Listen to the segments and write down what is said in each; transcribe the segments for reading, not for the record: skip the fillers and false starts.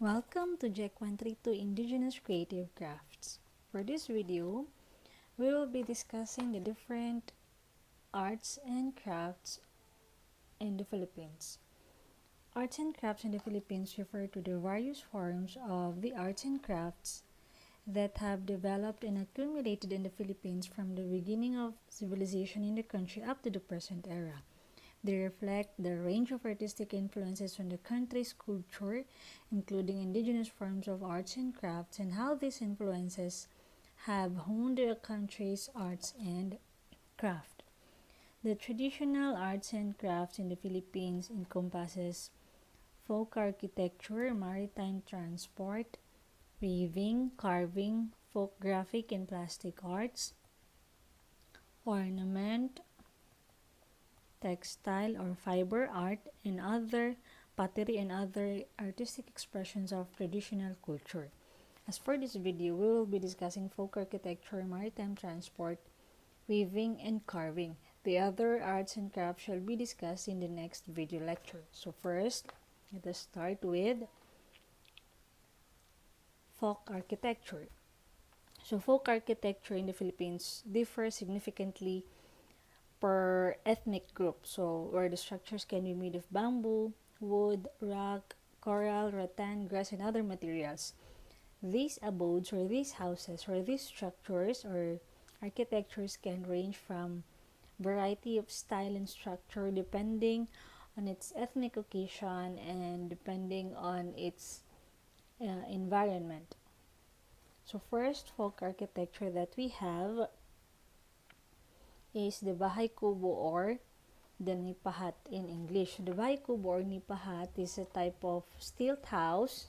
Welcome to Jack 132 Indigenous Creative Crafts. For this video, we will be discussing the different arts and crafts in the Philippines. Arts and crafts in the Philippines refer to the various forms of the arts and crafts that have developed and accumulated in the Philippines from the beginning of civilization in the country up to the present era. They reflect the range of artistic influences on the country's culture, including indigenous forms of arts and crafts, and how these influences have honed the country's arts and craft. The traditional arts and crafts in the Philippines encompasses folk architecture, maritime transport, weaving, carving, folk graphic and plastic arts, ornament, textile or fiber art, and other pottery and other artistic expressions of traditional culture. As for this video, we will be discussing folk architecture, maritime transport, weaving, and carving. The other arts and crafts shall be discussed in the next video lecture. So first, let us start with folk architecture. So folk architecture in the Philippines differs significantly per ethnic group, so where the structures can be made of bamboo, wood, rock, coral, rattan, grass, and other materials. These abodes or these houses or these structures or architectures can range from variety of style and structure depending on its ethnic occasion and depending on its environment. So first folk architecture that we have is the Bahay Kubo or the nipa hut in English. The Bahay Kubo or nipa hut is a type of stilt house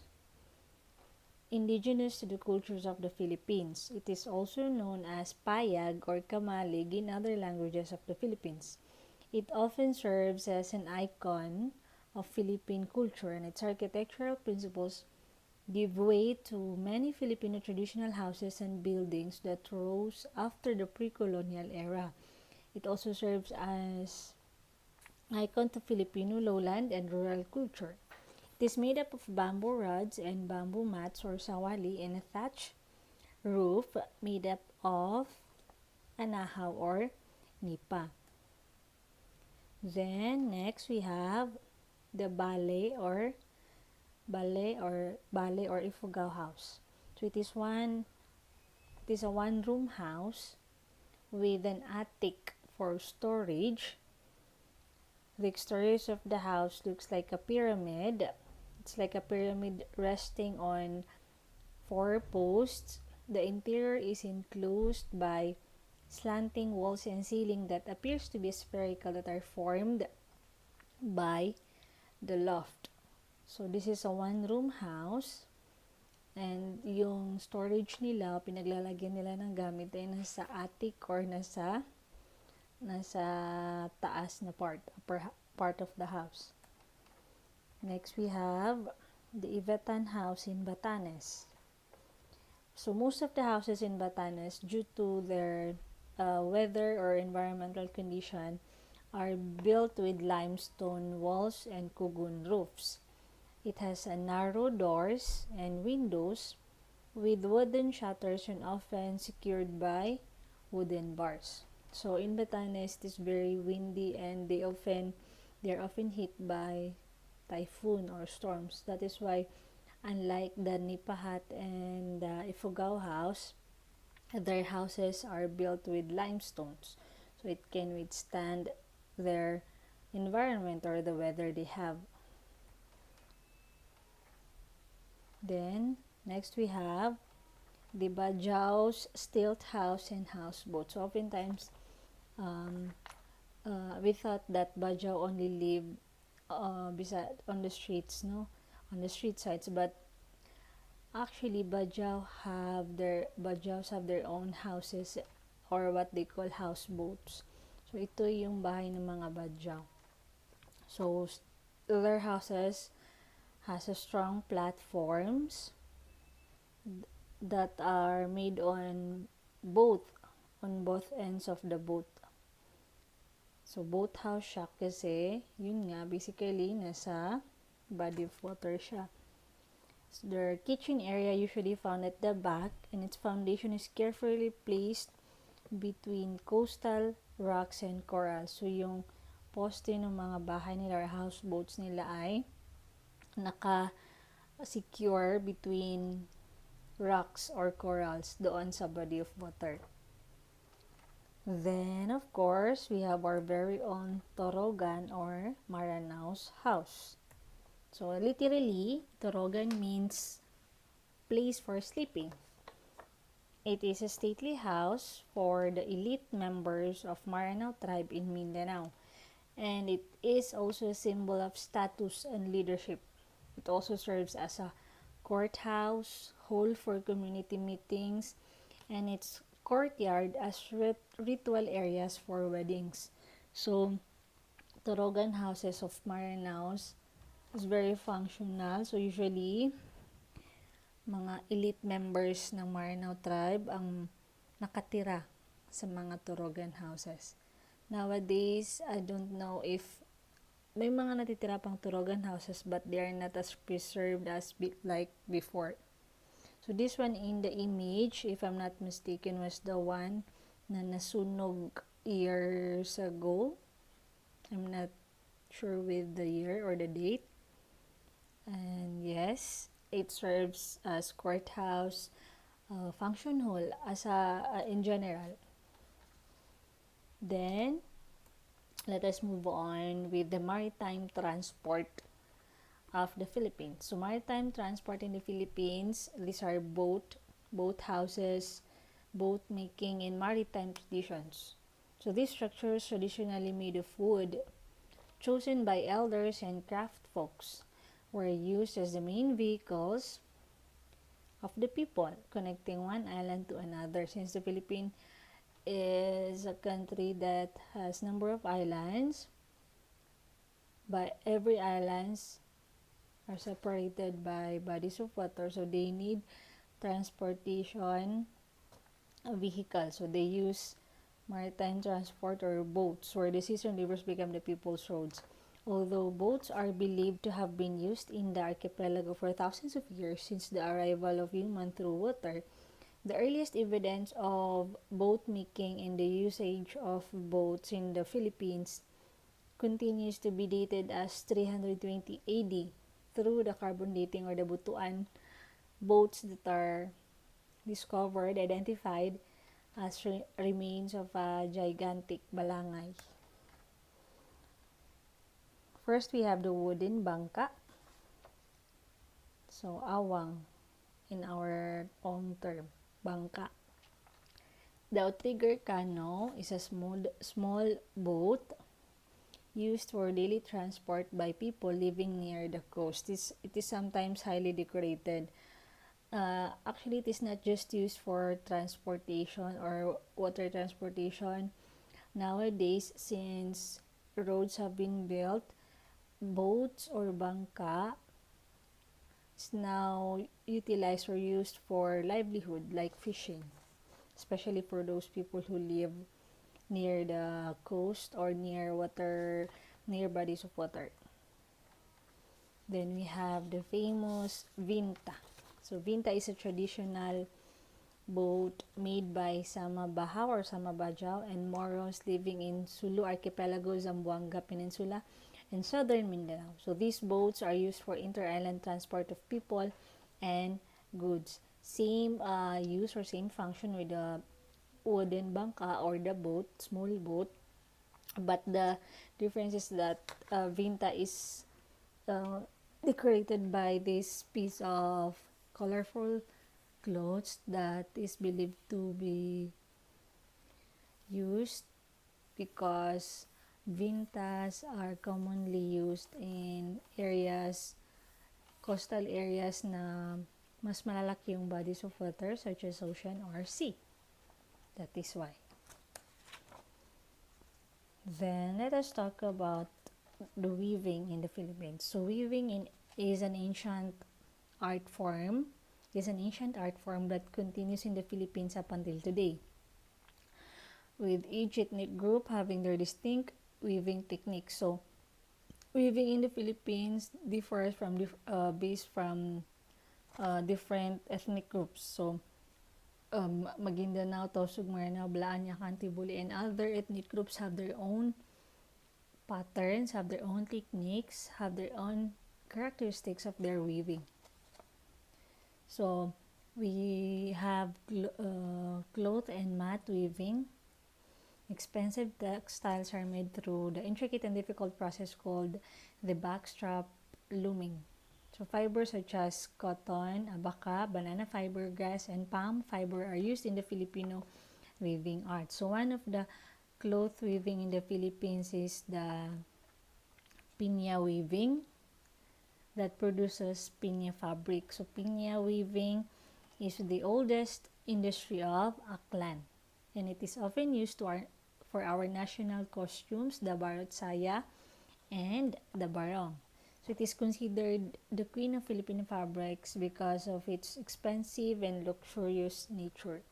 indigenous to the cultures of the Philippines. It is also known as payag or kamalig in other languages of the Philippines. It often serves as an icon of Philippine culture, and its architectural principles give way to many Filipino traditional houses and buildings that rose after the pre-colonial era. It also serves as icon to Filipino lowland and rural culture. It is made up of bamboo rods and bamboo mats or sawali and a thatch roof made up of anahaw or nipa. Then next we have the ballet or ifugao house. So it is a one-room house with an attic for storage. The exterior of the house looks like a pyramid. It's like a pyramid resting on 4 posts. The interior is enclosed by slanting walls and ceiling that appears to be spherical that are formed by the loft. So this is a one-room house. And yung storage nila, pinaglalagyan nila ng gamit ay nasa attic or nasa taas na part of the house. Next, we have the IVATAN house in Batanes. So most of the houses in Batanes, due to their weather or environmental condition, are built with limestone walls and kugun roofs. It has narrow doors and windows with wooden shutters and often secured by wooden bars. So in Batanes, it is very windy and they are often hit by typhoon or storms. That is why, unlike the nipa hut and the ifugao house, their houses are built with limestones, so it can withstand their environment or the weather they have. Then next we have the bajao's stilt house and houseboat. So oftentimes we thought that bajao only live beside on the streets, on the street sides, but actually bajaos have their own houses or what they call houseboats. So ito yung bahay ng mga bajao. So their houses has a strong platforms that are made on both ends of the boat. So boathouse siya kasi yun nga basically nasa body of water siya. Their kitchen area usually found at the back, and its foundation is carefully placed between coastal rocks and coral. So, yung poste ng mga bahay nila or houseboats nila ay naka-secure between rocks or corals doon sa body of water. Then, of course, we have our very own Torogan or MARANAO'S house. So, literally, Torogan means place for sleeping. It is a stately house for the elite members of Maranao tribe in Mindanao. And it is also a symbol of status and leadership. It also serves as a courthouse, hall for community meetings, and its courtyard as ritual areas for weddings. So, Torogan houses of Maranaos is very functional. So, usually, mga elite members ng Maranao tribe ang nakatira sa mga Torogan houses. Nowadays, I don't know if may mga natitira pang Torogan houses, but they are not as preserved as like before. So, this one in the image, if I'm not mistaken, was the one na nasunog years ago. I'm not sure with the year or the date. And yes, it serves as courthouse, function hall, as in general. Then, let us move on with the maritime transport of the Philippines. So, maritime transport in the Philippines, these are boat houses, boat making, and maritime traditions. So, these structures traditionally made of wood, chosen by elders and craft folks, were used as the main vehicles of the people, connecting one island to another. Since the Philippines is a country that has number of islands, but every islands are separated by bodies of water, so they need transportation vehicle. So they use maritime transport or boats, where the seas and rivers become the people's roads. Although boats are believed to have been used in the archipelago for thousands of years since the arrival of humans through water, the earliest evidence of boat making and the usage of boats in the Philippines continues to be dated as 320 AD through the carbon dating or the butuan boats that are discovered, identified as remains of a gigantic balangay. First, we have the wooden BANCA. So, awang in our own term, BANCA. The outrigger cano is a small boat used for daily transport by people living near the coast. It is sometimes highly decorated. Actually, it is not just used for transportation or water transportation. Nowadays, since roads have been built, boats or bangka is now utilized or used for livelihood, like fishing, especially for those people who live near the coast or near bodies of water. Then we have the famous Vinta. So Vinta is a traditional boat made by Sama-Bahaw or Sama-Bajau and Moros living in Sulu Archipelago, Zamboanga Peninsula, and southern Mindanao. So these boats are used for inter-island transport of people and goods. Same use or same function with the wooden bangka or the boat, small boat, but the difference is that Vinta is decorated by this piece of colorful clothes that is believed to be used because vintas are commonly used in coastal areas na mas malalaki yung bodies of water such as ocean or sea. That is why. Then let us talk about the weaving in the Philippines. So weaving is an ancient art form that continues in the Philippines up until today, with each ethnic group having their distinct weaving techniques. So weaving in the Philippines differs based from different ethnic groups. So, Maguindanao, Tausug, Maranao, Blaan, Yakan, Tibuli, and other ethnic groups have their own patterns, have their own techniques, have their own characteristics of their weaving. So, we have cloth and mat weaving. Expensive textiles are made through the intricate and difficult process called the backstrap looming. So fibers such as cotton, abaca, banana fiber, grass, and palm fiber are used in the Filipino weaving art. So one of the cloth weaving in the Philippines is the Piña weaving that produces Piña Fabric. So Piña weaving is the oldest industry of Aklan, and it is often used for our national costumes, the barot saya and the barong. So it is considered the queen of Filipino fabrics because of its expensive and luxurious nature.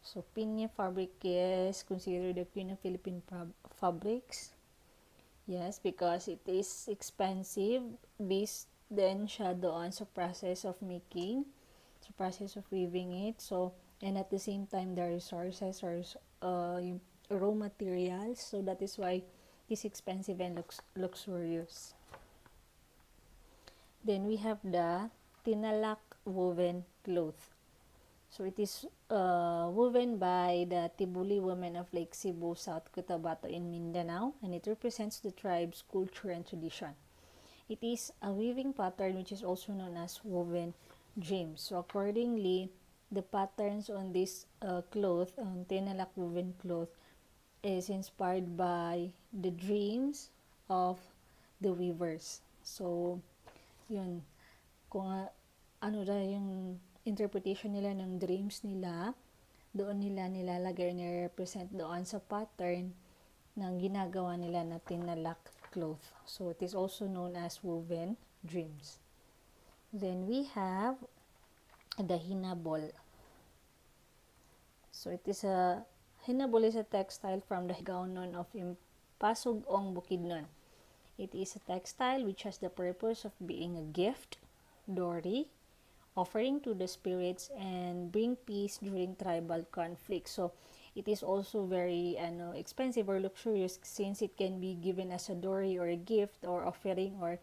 So Piña Fabric is considered the queen of Philippine fabrics. Yes, because it is expensive based then siya doon sa process of making, sa process of weaving it. So, and at the same time, the resources or yung raw materials. So, that is why it's expensive and luxurious. Then, we have the tinalak woven cloth. So, it is woven by the Tibuli women of Lake Cebu, South Cotabato in Mindanao, and it represents the tribe's culture and tradition. It is a weaving pattern which is also known as woven dreams. So, accordingly, the patterns on this cloth, on tinalak woven cloth, is inspired by the dreams of the weavers. So, yun, kung ano na yung interpretation nila ng dreams nila, doon nila nilalagay, nire-represent doon sa pattern ng ginagawa nila na tinalak cloth. So, it is also known as woven dreams. Then, we have the Hinabol. So, Hinabol is a textile from the Gaunon of Impasugong Bukidnon. It is a textile which has the purpose of being a gift, dory, offering to the spirits, and bring peace during tribal conflict. So, it is also very expensive or luxurious since it can be given as a dory or a gift or offering, or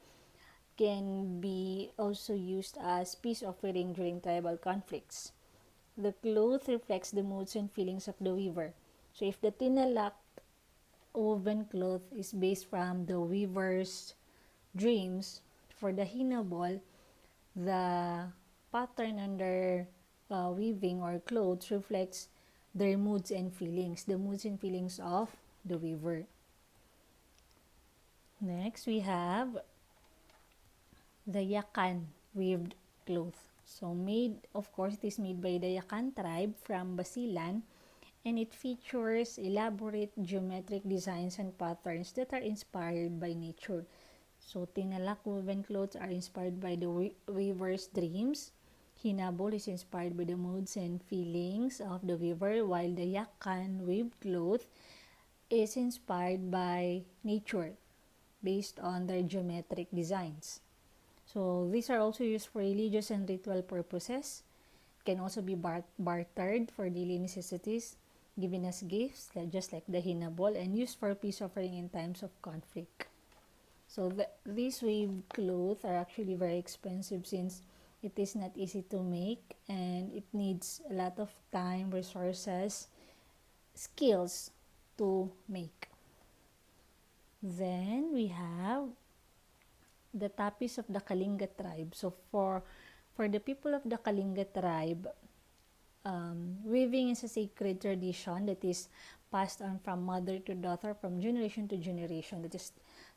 can be also used as peace offering during tribal conflicts. The cloth reflects the moods and feelings of the weaver. So if the tinalak woven cloth is based from the weaver's dreams, for the Hinabol, the pattern under weaving or clothes reflects their moods and feelings, the moods and feelings of the weaver. Next, we have the YakanWeaved Cloth. So, of course, it is made by the Yakan tribe from Basilan, and it features elaborate geometric designs and patterns that are inspired by nature. So, tinalak woven clothes are inspired by the weaver's dreams. Hinabol is inspired by the moods and feelings of the weaver, while the YakanWeaved cloth is inspired by nature based on their geometric designs. So, these are also used for religious and ritual purposes. Can also be bartered for daily necessities, given as gifts, just like the Hinabol, and used for peace offering in times of conflict. So, these weaved clothes are actually very expensive since it is not easy to make, and it needs a lot of time, resources, skills to make. Then, we have the tapis of the Kalinga tribe. So, for the people of the Kalinga tribe, weaving is a sacred tradition that is passed on from mother to daughter, from generation to generation.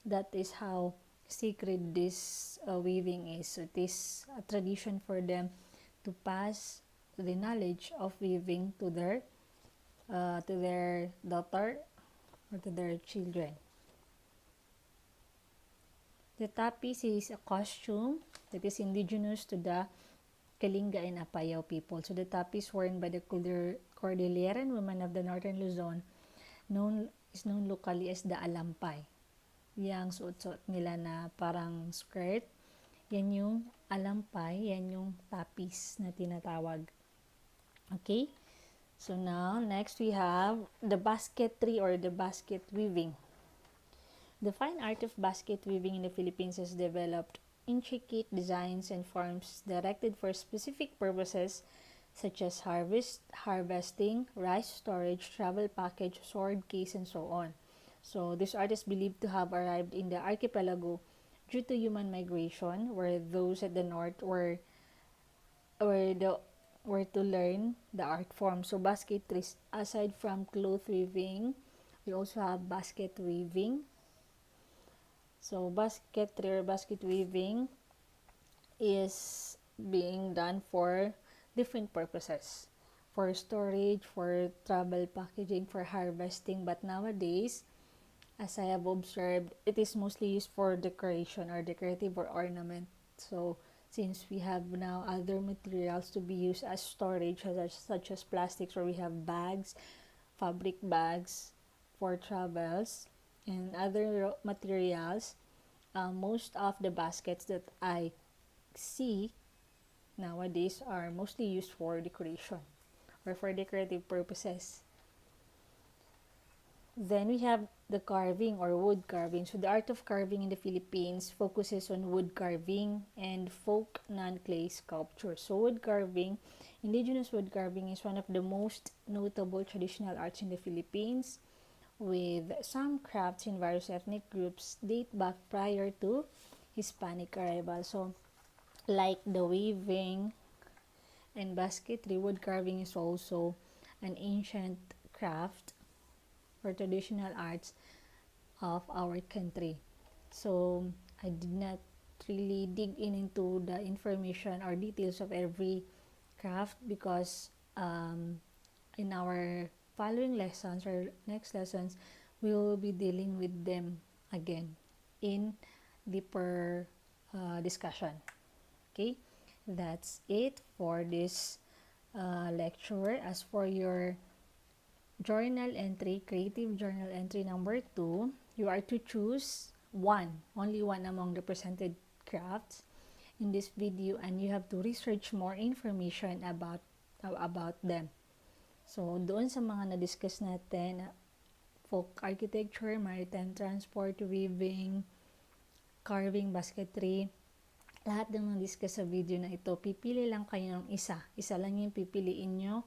That is how sacred this weaving is. So, it is a tradition for them to pass the knowledge of weaving to their daughter or to their children. The tapis is a costume that is indigenous to the Kalinga and Apayao people. So the tapis worn by the Cordilleran women of the northern Luzon is known locally as the alampay. Yang suot-suot nila na parang skirt, yan yung alampay, yan yung tapis na tinatawag. Okay? So now, next we have the basketry or the basket weaving. The fine art of basket weaving in the Philippines has developed intricate designs and forms directed for specific purposes such as harvesting, rice storage, travel package, sword case, and so on. So this art is believed to have arrived in the archipelago due to human migration, where those at the north were to learn the art form. So basketry, aside from cloth weaving, we also have basket weaving. So basketry or basket weaving is being done for different purposes. For storage, for travel packaging, for harvesting. But nowadays, as I have observed, it is mostly used for decoration or decorative or ornament. So since we have now other materials to be used as storage, such as plastics, or we have bags, fabric bags for travels, and other materials, most of the baskets that I see nowadays are mostly used for decoration or for decorative purposes. Then we have the carving or wood carving. So the art of carving in the Philippines focuses on wood carving and folk non-clay sculpture. So wood carving, indigenous wood carving is one of the most notable traditional arts in the Philippines, with some crafts in various ethnic groups date back prior to Hispanic arrival. So like the weaving and basketry, wood carving is also an ancient craft or traditional arts of our country. So I did not really dig into the information or details of every craft because in our following lessons or next lessons, we will be dealing with them again in deeper discussion. Okay, that's it for this lecture. As for your journal entry, creative journal entry number 2, you are to choose only one among the presented crafts in this video, and you have to research more information about them. So doon sa mga na-discuss natin, folk architecture, maritime transport, weaving, carving, basketry, lahat ng na-discuss sa video na ito, pipili lang kayo ng isa lang yung pipiliin nyo.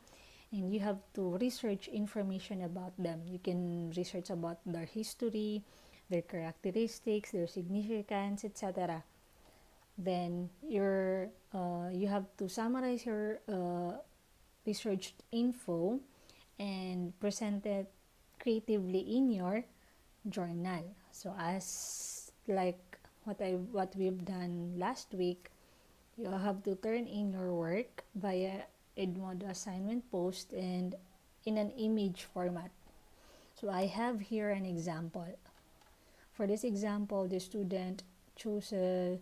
And you have to research information about them. You can research about their history, their characteristics, their significance, etc. Then you have to summarize your researched info and present it creatively in your journal. So as like what we've done last week, you have to turn in your work via Edmodo assignment post and in an image format. So I have here an example. For this example, the student chooses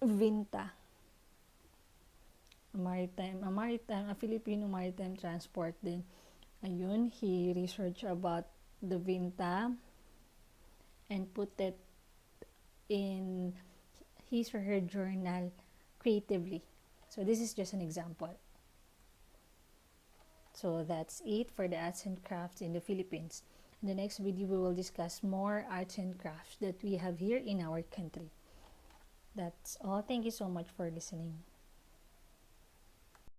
Vinta, a Filipino maritime transport din. Ayun, he researched about the Vinta and put it in his or her journal creatively. So this is just an example. So that's it for the arts and crafts in the Philippines. In the next video, we will discuss more arts and crafts that we have here in our country. That's all. Thank you so much for listening.